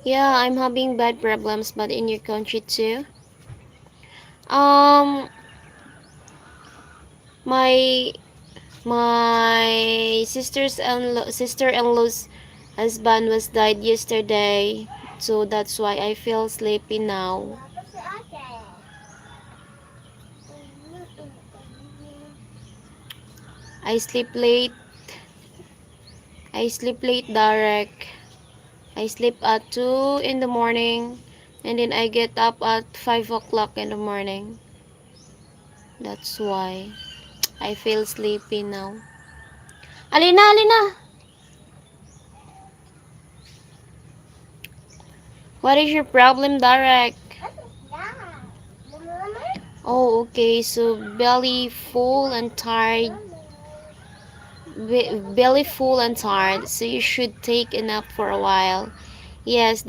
Yeah, I'm having bad problems, but in your country too. Um, my my sister-in-law's husband was died yesterday, so that's why I feel sleepy now. I sleep late. I sleep late, Derek. I sleep at 2 in the morning, and then I get up at 5 o'clock in the morning. That's why I feel sleepy now. Alina, Alina! What is your problem, Derek? Oh, okay. So belly full and tired. So you should take a nap for a while. Yes,